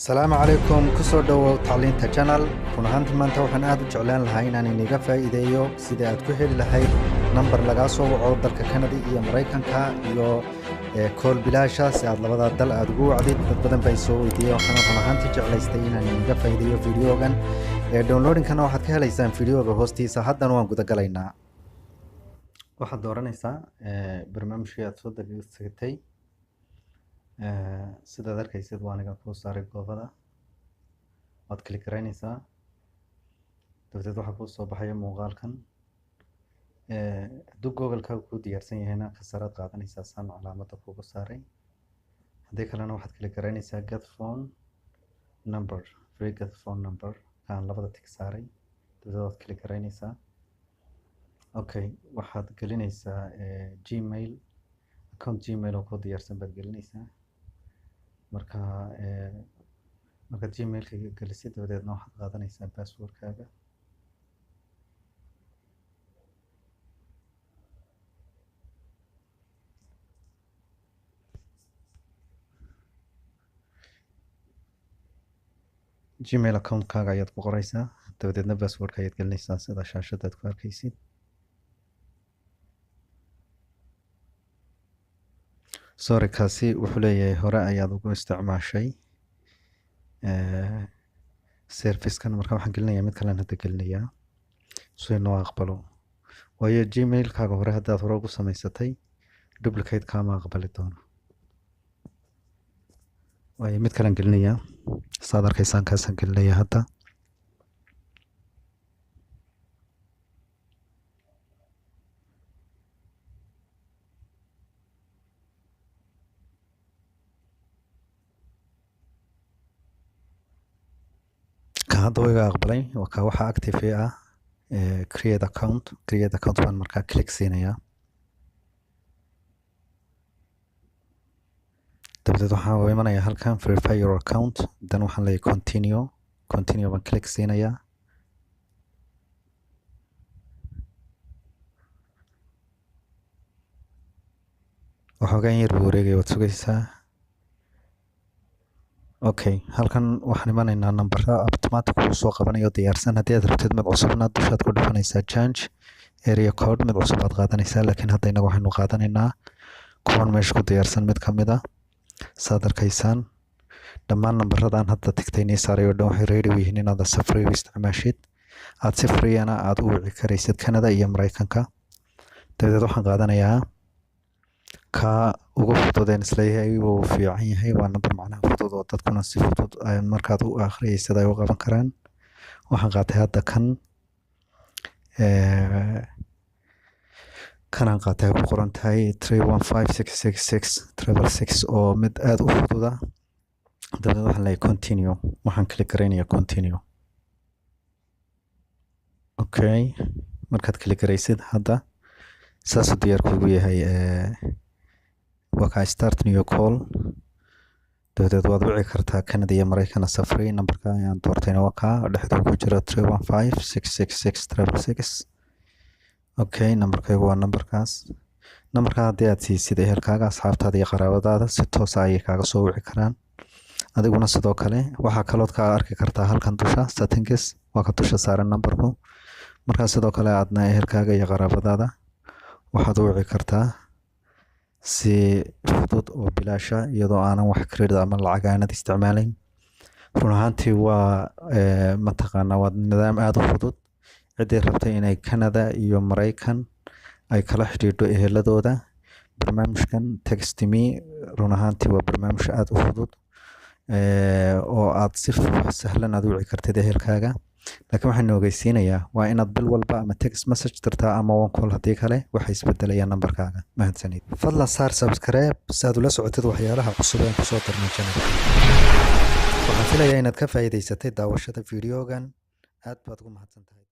السلام عليكم kusoo dhawow tacliinta channel run ahaantii maanta waxaan aad u jeclaan lahaa inaan iniga faa'iideeyo sidii aad ku heli lahayd number laga soo waco dalka Canada iyo Mareykanka iyo call bilaasha si aad labada dal aad ugu wacdid dad badan bay soo weydiiyeen waxaan run ahaantii jeclaystay inaan iniga faa'iideeyo videogan downloading-kana waxaad ka helaysaan videoga hoostiisa haddana waan guda galaynaa waxaad dooranaysaa barnaamijkii aad soo degsatay sidaad arkaysid waa aniga kuu saaray goobada waad klik garaynaysaa dabadeed waxaa kuu soo baxaya muuqaalkan hadduu google-kaaga kuu diyaarsan yahayna kasaraad qaadanaysaa saan calaamadda kuugu saaray haddii kalena waxaad klik garaynaysaa get phone number free get phone number kaan labada tig saaray dabadeed waad klik garaynaysaa okay waxaad gelinaysaa gmail account gmail oo kuu diyaarsan baad gelinaysaa marka gmail-ka gelisid dabadeedna waxaad qaadanaysaa password-kaaga gmail account-kaaga ayaad ku qoraysaa dabadeedna password-ka ayaad gelinaysaa sida shaashadaad ku arkaysid sorry kaasi wuxuu leeyahay hore ayaad ugu isticmaashay service-kan marka waxaan gelinayaa mid kalean hadda gelinayaa si inoo aqbalo waayo gmail-kaaga hore haddaad hore ugu samaysatay duplicate kaama aqbali doono waayo mid kalean gelinayaa saad arkaysaan kaasaan gelinayaa hadda hadda wiga aqbalay ka waxa active ah create account baan markaa click siinayaa dabadeed waxaan imanayaa halkan verify your account dan waxaan leeyahay continue baan click siinayaa waxoogaan yar buu wareegaya waad sugaysaa okay halkan waxaan imanaynaa numberka automatic uu soo qabanayo diyaarsan haddii aad rabtid mid cusubna dushaad ku dhufanaysaa change area code mid cusub aad qaadanaysaa laakiin hadda inaga waxaynu qaadanaynaa kuwan meesha ku diyaarsan mid ka mid ah saad arkaysaan dhammaan numberadaan hadda tigtay nii saaray oo dhan waxay ready u yihiin inaad si free u isticmaashid aad si free-ana aad u wici karaysid Canada iyo Mareykanka dabadeed waxaan qaadanayaa ka ugu fududeen isleeyahay wuu fiican yahay waa number macnaha fudud oo dadkuna si fudud ay markaad u akhriyaysid ay u qaban karaan waxaan qaatay hadda kanaan qaatay ku qoran tahay 315666 oo mid aad u fududa dabadeed waxaan leeyahay continue waxaan click garaynayaa continue okay markaad click garaysid hadda saasuu diyaar kuugu yahay waka start new call dabadeed waad wici kartaa Canada iyo Mareykanka safri numberka ayaan doortayna waka dhexda ku jira 315666 okay numberkaygu waa numberkaas haddii aad siisid ehelkaaga asxaabtaada iyo qaraabadaada si toos ah ayay kaaga soo wici karaan adiguna sidoo kale waxaa kalood ka arki kartaa halkan dusha settings waa ka dusha saaran numberku markaa sidoo kale aadna ehelkaaga iyo qaraabadaada waxaad u wici kartaa si fudud oo bilaasha iyadoo aanan wax credit ama lacag aanad isticmaalayn run ahaantii waa mataqaanaa waa nidaam aad u fudud ciddii rabtay inay Canada iyo Mareykan ay kala xidhiidho eheladooda barnaamijkan text me run ahaantii waa barnaamij aad u fudud oo aad si sahlan aad u wici kartid ehelkaaga laakiin waxaan ogeysiinayaa waa inaad bil walba ama text message dirtaa ama one call haddii kale waxay isbedelayaan numberkaaga mahadsanid fadlan saar subscribe si aad ula socotid waxyaalaha cusub ee kusoo darnay channelka waxaan filayaa inaad ka faa'iidaysatay daawashada videogan aad baad ugu mahadsantahay